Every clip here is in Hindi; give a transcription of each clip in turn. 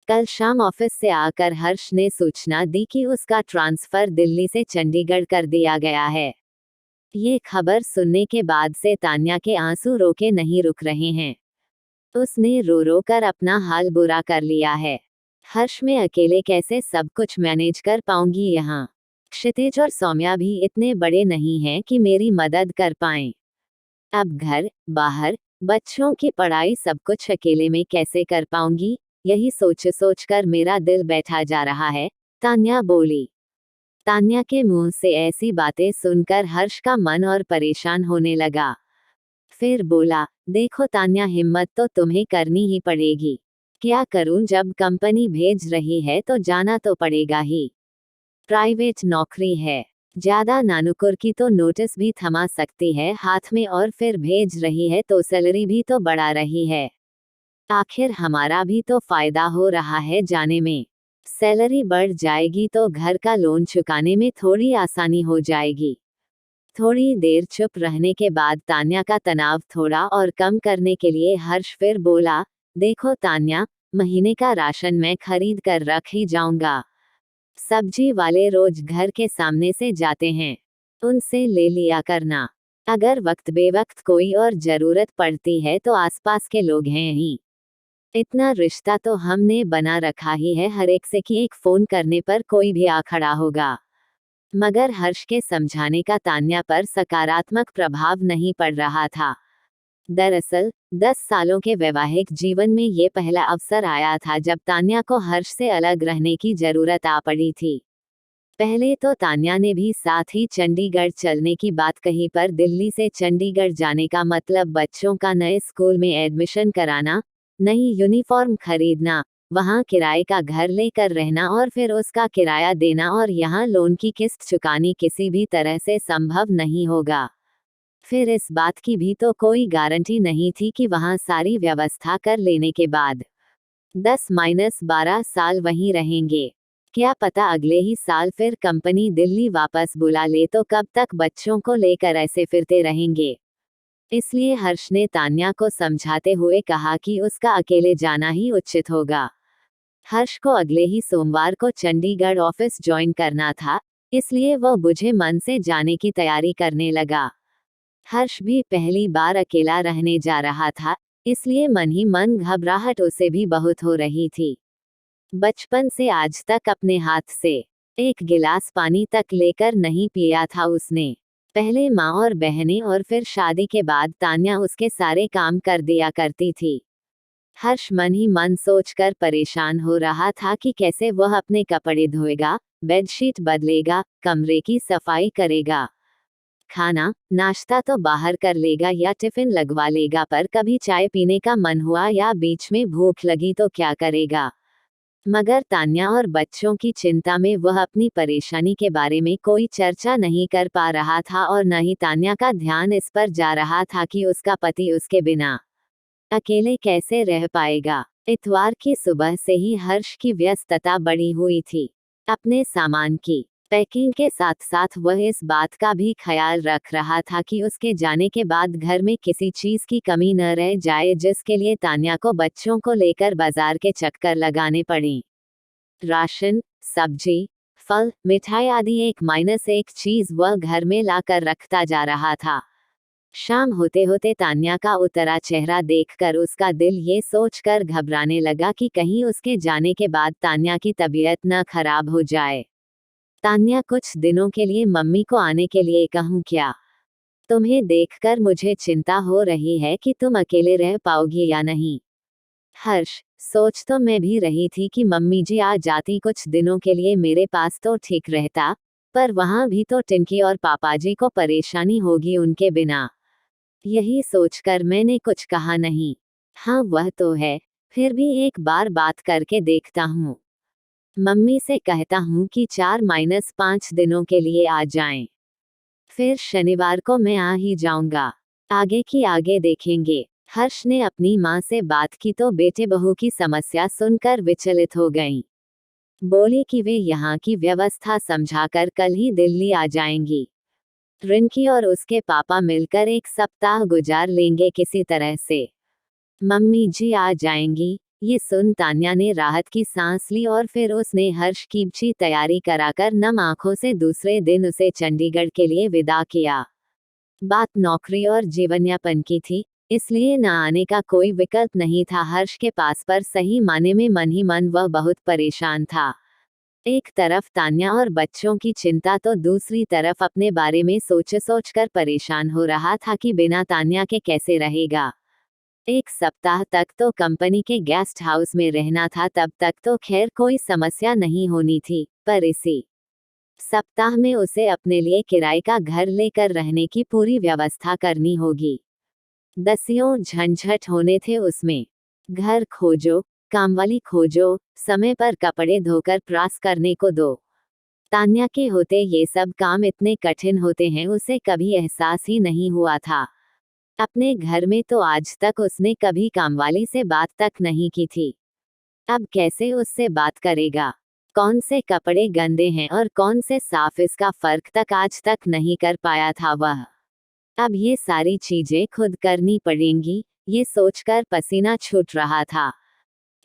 कल शाम ऑफिस से आकर हर्ष ने सूचना दी कि उसका ट्रांसफर दिल्ली से चंडीगढ़ कर दिया गया है। ये खबर सुनने के बाद से तान्या के आंसू रोके नहीं रुक रहे हैं। उसने रो रो कर अपना हाल बुरा कर लिया है। हर्ष में अकेले कैसे सब कुछ मैनेज कर पाऊंगी यहाँ। क्षितिज और सौम्या भी इतने बड़े नहीं हैं कि मेरी मदद कर पाएं। अब घर, बाहर, बच्चों की पढ़ाई सब कुछ अकेले में कैसे कर पाऊंगी, यही सोच सोच कर मेरा दिल बैठा जा रहा है, तान्या बोली। तान्या के मुंह से ऐसी बातें सुनकर हर्ष का मन और परेशान होने लगा। फिर बोला, देखो तान्या, हिम्मत तो तुम्हें करनी ही पड़ेगी। क्या करूं, जब कंपनी भेज रही है तो जाना तो पड़ेगा ही। प्राइवेट नौकरी है, ज्यादा नानुकुर की तो नोटिस भी थमा सकती है हाथ में, और फिर भेज रही है तो सैलरी भी तो बढ़ा रही है। आखिर हमारा भी तो फायदा हो रहा है जाने में। सैलरी बढ़ जाएगी तो घर का लोन चुकाने में थोड़ी आसानी हो जाएगी। थोड़ी देर चुप रहने के बाद तान्या का तनाव थोड़ा और कम करने के लिए हर्ष फिर बोला, देखो तान्या, महीने का राशन मैं खरीद कर रख ही जाऊंगा। सब्जी वाले रोज घर के सामने से जाते हैं, उनसे ले लिया करना। अगर वक्त बेवक्त कोई और जरूरत पड़ती है तो आसपास के लोग हैं ही। इतना रिश्ता तो हमने बना रखा ही है हर एक से कि एक फोन करने पर कोई भी आ खड़ा होगा। मगर हर्ष के समझाने का तान्या पर सकारात्मक प्रभाव नहीं पड़ रहा था। दरअसल 10 सालों के वैवाहिक जीवन में ये पहला अवसर आया था जब तान्या को हर्ष से अलग रहने की जरूरत आ पड़ी थी। पहले तो तान्या ने भी साथ ही चंडीगढ़ चलने की बात कही, पर दिल्ली से चंडीगढ़ जाने का मतलब बच्चों का नए स्कूल में एडमिशन कराना, नई यूनिफॉर्म खरीदना, वहां किराए का घर लेकर रहना और फिर उसका किराया देना, और यहाँ लोन की किस्त चुकानी किसी भी तरह से संभव नहीं होगा। फिर इस बात की भी तो कोई गारंटी नहीं थी कि वहां सारी व्यवस्था कर लेने के बाद 10-12 साल वहीं रहेंगे। क्या पता अगले ही साल फिर कंपनी दिल्ली वापस बुला ले तो कब तक बच्चों को लेकर ऐसे फिरते रहेंगे। इसलिए हर्ष ने तान्या को समझाते हुए कहा कि उसका अकेले जाना ही उचित होगा। हर्ष को अगले ही सोमवार को चंडीगढ़ ऑफिस ज्वाइन करना था, इसलिए वह बुझे मन से जाने की तैयारी करने लगा। हर्ष भी पहली बार अकेला रहने जा रहा था, इसलिए मन ही मन घबराहट उसे भी बहुत हो रही थी। बचपन से आज तक अपने हाथ से एक गिलास पानी तक लेकर नहीं पिया था उसने। पहले माँ और बहनें और फिर शादी के बाद तान्या उसके सारे काम कर दिया करती थी। हर्ष मन ही मन सोचकर परेशान हो रहा था कि कैसे वह अपने कपड़े धोएगा, बेडशीट बदलेगा, कमरे की सफाई करेगा। खाना नाश्ता तो बाहर कर लेगा या टिफिन लगवा लेगा, पर कभी चाय पीने का मन हुआ या बीच में भूख लगी तो क्या करेगा। मगर तान्या और बच्चों की चिंता में वह अपनी परेशानी के बारे में कोई चर्चा नहीं कर पा रहा था, और न ही तान्या का ध्यान इस पर जा रहा था कि उसका पति उसके बिना अकेले कैसे रह पाएगा। इतवार की सुबह से ही हर्ष की व्यस्तता बढ़ी हुई थी। अपने सामान की पैकिंग के साथ साथ वह इस बात का भी ख्याल रख रहा था कि उसके जाने के बाद घर में किसी चीज की कमी न रह जाए, जिसके लिए तान्या को बच्चों को लेकर बाजार के चक्कर लगाने पड़े। राशन, सब्जी, फल, मिठाई आदि एक चीज वह घर में लाकर रखता जा रहा था। शाम होते होते तान्या का उतरा चेहरा देखकर उसका दिल ये सोचकर घबराने लगा कि कहीं उसके जाने के बाद तान्या की तबीयत न खराब हो जाए। तान्या, कुछ दिनों के लिए मम्मी को आने के लिए कहूँ क्या? तुम्हें देखकर मुझे चिंता हो रही है कि तुम अकेले रह पाओगी या नहीं। हर्ष, सोच तो मैं भी रही थी कि मम्मी जी आ जाती कुछ दिनों के लिए मेरे पास तो ठीक रहता, पर वहाँ भी तो टिंकी और पापाजी को परेशानी होगी उनके बिना। यही सोचकर मैंने कुछ कहा नहीं। हाँ वह तो है, फिर भी एक बार बात करके देखता हूँ। मम्मी से कहता हूँ कि 4-5 दिनों के लिए आ जाएं। फिर शनिवार को मैं आ ही जाऊंगा। आगे की आगे देखेंगे। हर्ष ने अपनी माँ से बात की तो बेटे बहू की समस्या सुनकर विचलित हो गईं। बोली कि वे यहाँ की व्यवस्था समझाकर कल ही दिल्ली आ जाएंगी। रिंकी और उसके पापा मिलकर एक सप्ताह गुजार लेंगे किसी तरह से। मम्मी जी आ जाएंगी, ये सुन तान्या ने राहत की सांस ली और फिर उसने हर्ष की अच्छी तैयारी कराकर नम आंखों से दूसरे दिन उसे चंडीगढ़ के लिए विदा किया। बात नौकरी और जीवनयापन की थी, इसलिए न आने का कोई विकल्प नहीं था हर्ष के पास, पर सही माने में मन ही मन वह बहुत परेशान था। एक तरफ तान्या और बच्चों की चिंता तो दूसरी तरफ अपने बारे में सोच सोच कर परेशान हो रहा था कि बिना तान्या के कैसे रहेगा। एक सप्ताह तक तो कंपनी के गेस्ट हाउस में रहना था, तब तक तो खैर कोई समस्या नहीं होनी थी, पर इसी सप्ताह में उसे अपने लिए किराए का घर लेकर रहने की पूरी व्यवस्था करनी होगी। दसियों झंझट होने थे उसमें। घर खोजो, कामवाली खोजो, समय पर कपड़े धोकर प्रेस करने को दो। तान्या के होते ये सब काम इतने कठिन होते हैं उसे कभी एहसास ही नहीं हुआ था। अपने घर में तो आज तक उसने कभी कामवाली से बात तक नहीं की थी। अब कैसे उससे बात करेगा? कौन से कपड़े गंदे हैं और कौन से साफ, इसका फर्क तक आज तक नहीं कर पाया था वह। अब ये सारी चीजें खुद करनी पड़ेंगी, ये सोचकर पसीना छूट रहा था।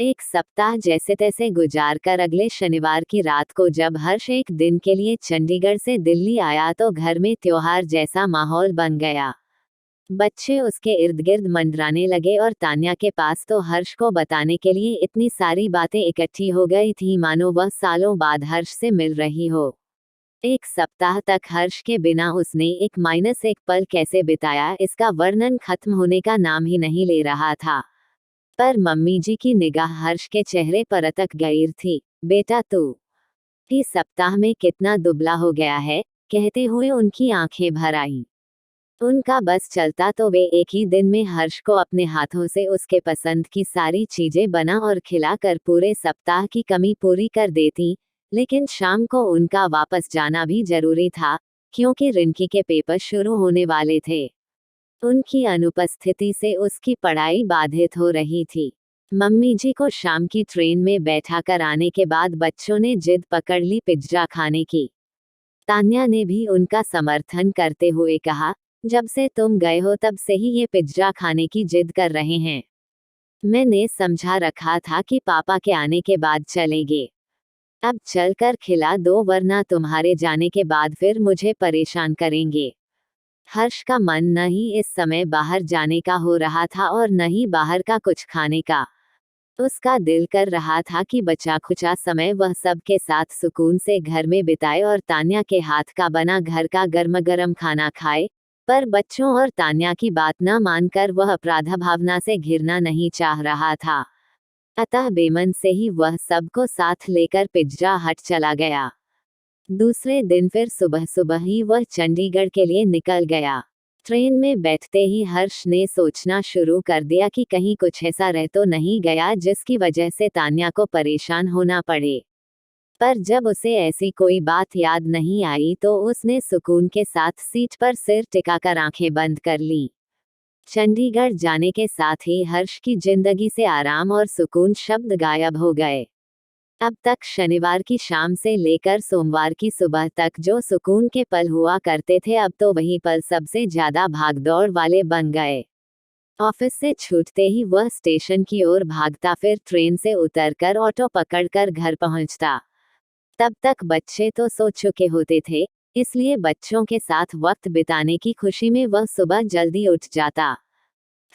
एक सप्ताह जैसे तैसे गुजार कर अगले शनिवार की रात को जब हर्ष एक दिन के लिए चंडीगढ़ से दिल्ली आया तो घर में त्योहार जैसा माहौल बन गया। बच्चे उसके इर्द गिर्द मंडराने लगे और तान्या के पास तो हर्ष को बताने के लिए इतनी सारी बातें इकट्ठी हो गई थी मानो वह सालों बाद हर्ष से मिल रही हो। एक सप्ताह तक हर्ष के बिना उसने एक पल कैसे बिताया, इसका वर्णन खत्म होने का नाम ही नहीं ले रहा था। पर मम्मी जी की निगाह हर्ष के चेहरे पर अटक गई थी। बेटा तू इस सप्ताह में कितना दुबला हो गया है, कहते हुए उनकी आंखें भर आईं। उनका बस चलता तो वे एक ही दिन में हर्ष को अपने हाथों से उसके पसंद की सारी चीजें बना और खिला कर पूरे सप्ताह की कमी पूरी कर देती, लेकिन शाम को उनका वापस जाना भी जरूरी था, क्योंकि रिंकी के पेपर शुरू होने वाले थे। उनकी अनुपस्थिति से उसकी पढ़ाई बाधित हो रही थी। मम्मी जी को शाम की ट्रेन में बैठा कर आने के बाद बच्चों ने जिद पकड़ ली पिज्जा खाने की। तान्या ने भी उनका समर्थन करते हुए कहा, जब से तुम गए हो तब से ही ये पिज्जा खाने की जिद कर रहे हैं। मैंने समझा रखा था कि पापा के आने के बाद चलेंगे। अब चलकर खिला दो वरना तुम्हारे जाने के बाद फिर मुझे परेशान करेंगे। हर्ष का मन न ही इस समय बाहर जाने का हो रहा था और न ही बाहर का कुछ खाने का। उसका दिल कर रहा था कि बचा खुचा समय वह सबके साथ सुकून से घर में बिताए और तान्या के हाथ का बना घर का गर्म खाना खाए, पर बच्चों और तान्या की बात न मानकर वह अपराध भावना से घिरना नहीं चाह रहा था। अतः बेमन से ही वह सबको साथ लेकर पिज्जा हट चला गया। दूसरे दिन फिर सुबह सुबह ही वह चंडीगढ़ के लिए निकल गया। ट्रेन में बैठते ही हर्ष ने सोचना शुरू कर दिया कि कहीं कुछ ऐसा रह तो नहीं गया जिसकी वजह से तान्या को परेशान होना पड़े। पर जब उसे ऐसी कोई बात याद नहीं आई तो उसने सुकून के साथ सीट पर सिर टिकाकर आंखें बंद कर लीं। चंडीगढ़ जाने के साथ ही हर्ष की जिंदगी से आराम और सुकून शब्द गायब हो गए। अब तक शनिवार की शाम से लेकर सोमवार की सुबह तक जो सुकून के पल हुआ करते थे, अब तो वही पल सबसे ज्यादा भागदौड़ वाले बन गए। ऑफिस से छूटते ही वह स्टेशन की ओर भागता, फिर ट्रेन से उतरकर ऑटो पकड़कर घर पहुंचता। तब तक बच्चे तो सो चुके होते थे, इसलिए बच्चों के साथ वक्त बिताने की खुशी में वह सुबह जल्दी उठ जाता।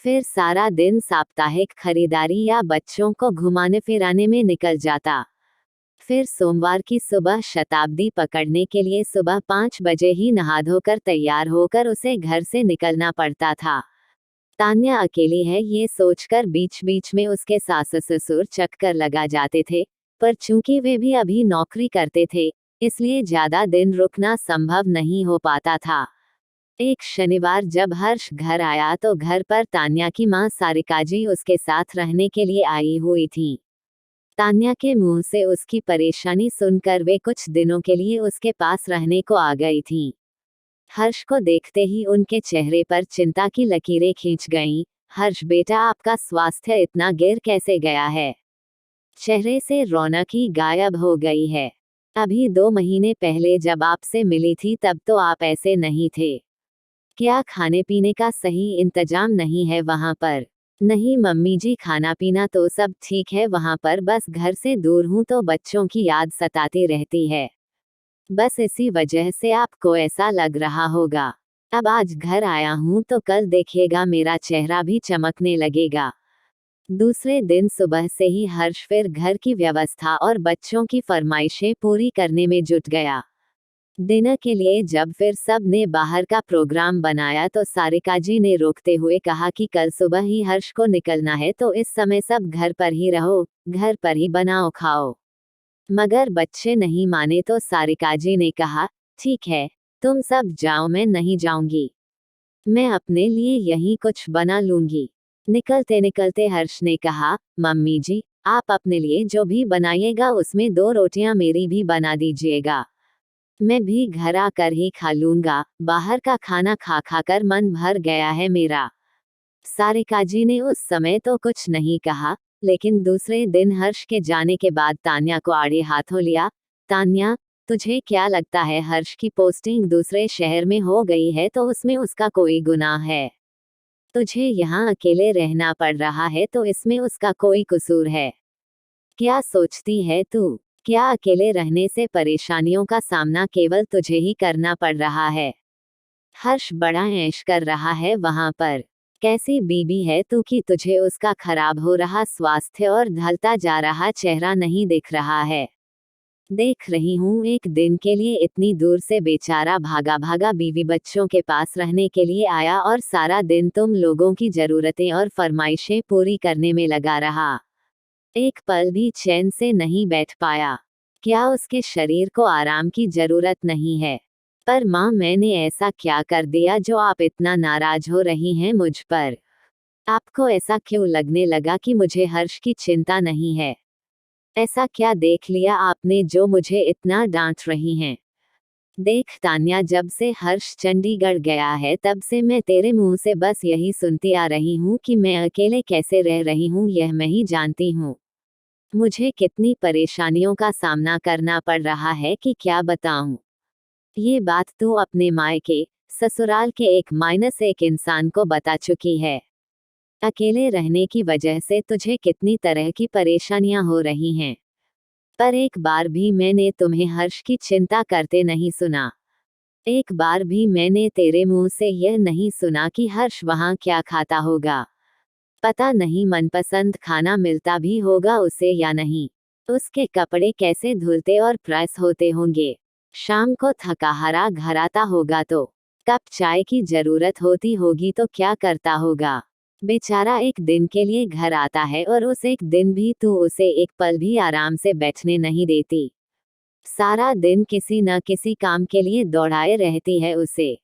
फिर सारा दिन साप्ताहिक खरीदारी या बच्चों को घुमाने फिराने में निकल जाता। फिर सोमवार की सुबह शताब्दी पकड़ने के लिए सुबह 5 बजे ही नहा धोकर तैयार होकर उसे घर से निकलना पड़ता था। तान्या अकेली है ये सोचकर बीच बीच में उसके सास ससुर चक्कर लगा जाते थे, पर चूंकि वे भी अभी नौकरी करते थे, इसलिए ज्यादा दिन रुकना संभव नहीं हो पाता था। एक शनिवार जब हर्ष घर आया तो घर पर तान्या की मां सारिका जी उसके साथ रहने के लिए आई हुई थी। तान्या के मुंह से उसकी परेशानी सुनकर वे कुछ दिनों के लिए उसके पास रहने को आ गई थीं। हर्ष को देखते ही उनके चेहरे पर चिंता की लकीरें खींच गईं। हर्ष बेटा, आपका स्वास्थ्य इतना गिर कैसे गया है? चेहरे से रौनक ही गायब हो गई है। अभी 2 महीने पहले जब आपसे मिली थी तब तो आप ऐसे नहीं थे। क्या खाने पीने का सही इंतजाम नहीं है वहां पर? नहीं मम्मी जी, खाना पीना तो सब ठीक है वहाँ पर, बस घर से दूर हूँ तो बच्चों की याद सताती रहती है। बस इसी वजह से आपको ऐसा लग रहा होगा। अब आज घर आया हूँ तो कल देखिएगा मेरा चेहरा भी चमकने लगेगा। दूसरे दिन सुबह से ही हर्ष फिर घर की व्यवस्था और बच्चों की फरमाइशें पूरी करने में जुट गया। डिनर के लिए जब फिर सब ने बाहर का प्रोग्राम बनाया तो सारिका जी ने रोकते हुए कहा कि कल सुबह ही हर्ष को निकलना है तो इस समय सब घर पर ही रहो, घर पर ही बनाओ खाओ। मगर बच्चे नहीं माने तो सारिका जी ने कहा, ठीक है, तुम सब जाओ, मैं नहीं जाऊंगी, मैं अपने लिए यहीं कुछ बना लूंगी। निकलते निकलते हर्ष ने कहा, मम्मी जी, आप अपने लिए जो भी बनाइएगा उसमें 2 रोटियां मेरी भी बना दीजिएगा, मैं भी घर आकर ही खा लूंगा, बाहर का खाना खा खा कर मन भर गया है मेरा। सारिका जी ने उस समय तो कुछ नहीं कहा, लेकिन दूसरे दिन हर्ष के जाने के बाद तान्या को आड़े हाथों लिया। तान्या, तुझे क्या लगता है हर्ष की पोस्टिंग दूसरे शहर में हो गई है तो उसमें उसका कोई गुनाह है? तुझे यहाँ अकेले रहना पड़ रहा है तो इसमें उसका कोई कसूर है? क्या सोचती है तू? क्या अकेले रहने से परेशानियों का सामना केवल तुझे ही करना पड़ रहा है? हर्ष बड़ा ऐश कर रहा है वहां पर। कैसी बीबी है तू कि तुझे उसका खराब हो रहा स्वास्थ्य और ढलता जा रहा चेहरा नहीं दिख रहा है? देख रही हूँ एक दिन के लिए इतनी दूर से बेचारा भागा भागा बीवी बच्चों के पास रहने के लिए आया और सारा दिन तुम लोगों की जरूरतें और फरमाइशें पूरी करने में लगा रहा। एक पल भी चैन से नहीं बैठ पाया। क्या उसके शरीर को आराम की जरूरत नहीं है? पर माँ, मैंने ऐसा क्या कर दिया जो आप इतना नाराज हो रही हैं मुझ पर? आपको ऐसा क्यों लगने लगा कि मुझे हर्ष की चिंता नहीं है? ऐसा क्या देख लिया आपने जो मुझे इतना डांट रही हैं? देख तान्या, जब से हर्ष चंडीगढ़ गया है तब से मैं तेरे मुंह से बस यही सुनती आ रही हूँ कि मैं अकेले कैसे रह रही हूँ, यह मैं ही जानती हूँ। मुझे कितनी परेशानियों का सामना करना पड़ रहा है कि क्या बताऊं। ये बात तू अपने मायके, ससुराल के एक इंसान को बता चुकी है। अकेले रहने की वजह से तुझे कितनी तरह की परेशानियां हो रही हैं, पर एक बार भी मैंने तुम्हें हर्ष की चिंता करते नहीं सुना। एक बार भी मैंने तेरे मुंह से यह नहीं सुना कि हर्ष वहां क्या खाता होगा। पता नहीं मनपसंद खाना मिलता भी होगा उसे या नहीं। उसके कपड़े कैसे धुलते और प्रेस होते होंगे। शाम को थका हारा घर आता होगा तो कप चाय की जरूरत होती होगी तो क्या करता होगा। बेचारा एक दिन के लिए घर आता है और उस एक दिन भी तू उसे एक पल भी आराम से बैठने नहीं देती। सारा दिन किसी न किसी काम के लिए दौड़ाए रहती है उसे।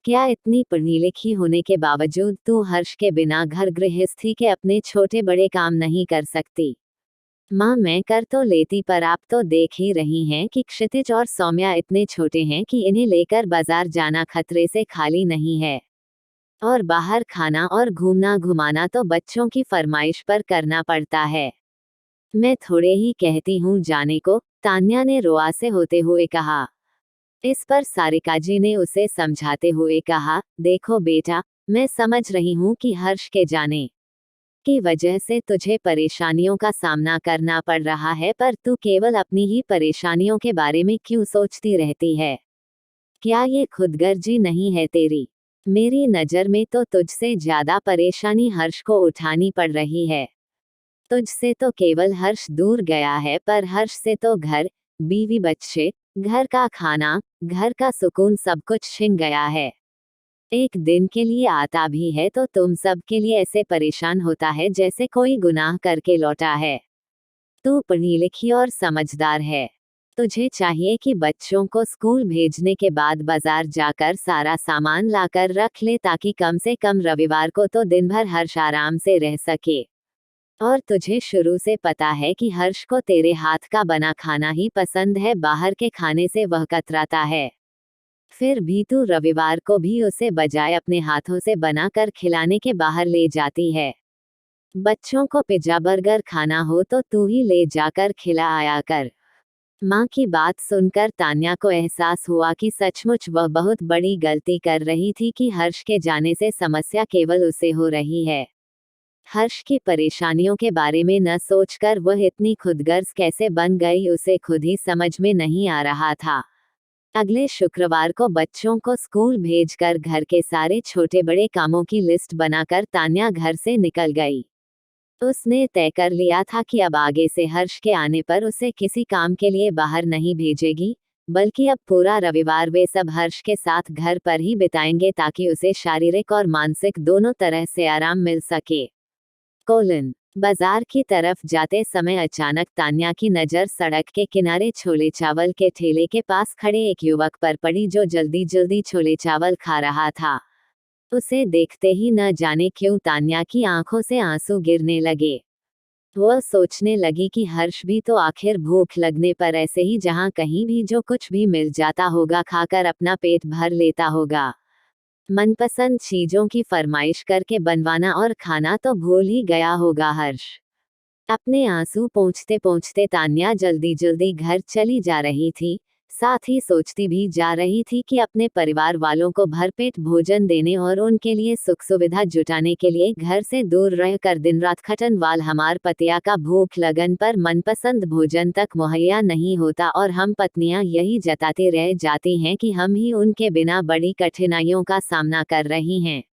क्या इतनी पढ़ी लिखी होने के बावजूद तू हर्ष के बिना घर गृहस्थी के अपने छोटे बड़े काम नहीं कर सकती? माँ, मैं कर तो लेती पर आप तो देख ही रही हैं कि क्षितिज और सौम्या इतने छोटे हैं कि इन्हें लेकर बाजार जाना खतरे से खाली नहीं है। और बाहर खाना और घूमना घुमाना तो बच्चों की फरमाइश पर करना पड़ता है। मैं थोड़े ही कहती हूँ जाने को, तान्या ने रुआसे होते हुए कहा। इस पर सारिका जी ने उसे समझाते हुए कहा, देखो बेटा, मैं समझ रही हूँ कि हर्ष के जाने की वजह से तुझे परेशानियों का सामना करना पड़ रहा है, पर तू केवल अपनी ही परेशानियों के बारे में क्यों सोचती रहती है? क्या ये खुदगर्जी नहीं है तेरी? मेरी नज़र में तो तुझसे ज्यादा परेशानी हर्ष को उठानी पड़ रही है। तुझसे तो केवल हर्ष दूर गया है, पर हर्ष से तो घर, बीवी बच्चे, घर का खाना, घर का सुकून सब कुछ छिन गया है। एक दिन के लिए आता भी है तो तुम सब के लिए ऐसे परेशान होता है जैसे कोई गुनाह करके लौटा है। तू पढ़ी लिखी और समझदार है। तुझे चाहिए कि बच्चों को स्कूल भेजने के बाद बाजार जाकर सारा सामान लाकर रख ले ताकि कम से कम रविवार को तो दिन भर हर्ष आराम से रह सके। और तुझे शुरू से पता है कि हर्ष को तेरे हाथ का बना खाना ही पसंद है, बाहर के खाने से वह कतराता है। फिर भी तू रविवार को भी उसे बजाय अपने हाथों से बनाकर खिलाने के बाहर ले जाती है। बच्चों को पिज्जा बर्गर खाना हो तो तू ही ले जाकर खिला आया कर। माँ की बात सुनकर तान्या को एहसास हुआ कि सचमुच वह बहुत बड़ी गलती कर रही थी कि हर्ष के जाने से समस्या केवल उसे हो रही है। हर्ष की परेशानियों के बारे में न सोचकर वह इतनी खुदगर्ज कैसे बन गई उसे खुद ही समझ में नहीं आ रहा था। अगले शुक्रवार को बच्चों को स्कूल भेजकर घर के सारे छोटे बड़े कामों की लिस्ट बनाकर तान्या घर से निकल गई। उसने तय कर लिया था कि अब आगे से हर्ष के आने पर उसे किसी काम के लिए बाहर नहीं भेजेगी, बल्कि अब पूरा रविवार वे सब हर्ष के साथ घर पर ही बिताएंगे ताकि उसे शारीरिक और मानसिक दोनों तरह से आराम मिल सके। बाजार की तरफ जाते समय अचानक तान्या की नज़र सड़क के किनारे छोले चावल के ठेले के पास खड़े एक युवक पर पड़ी जो जल्दी जल्दी छोले चावल खा रहा था। उसे देखते ही न जाने क्यों तान्या की आंखों से आंसू गिरने लगे। वह सोचने लगी कि हर्ष भी तो आखिर भूख लगने पर ऐसे ही जहां कहीं भी जो कुछ भी मिल जाता होगा खाकर अपना पेट भर लेता होगा। मनपसंद चीजों की फरमाइश करके बनवाना और खाना तो भूल ही गया होगा हर्ष। अपने आंसू पोंछते पोंछते तान्या जल्दी जल्दी घर चली जा रही थी, साथ ही सोचती भी जा रही थी कि अपने परिवार वालों को भरपेट भोजन देने और उनके लिए सुख सुविधा जुटाने के लिए घर से दूर रहकर दिन रात खटन वाल हमार पतिया का भूख लगन पर मनपसंद भोजन तक मुहैया नहीं होता और हम पत्नियां यही जताते रह जाती हैं कि हम ही उनके बिना बड़ी कठिनाइयों का सामना कर रही हैं।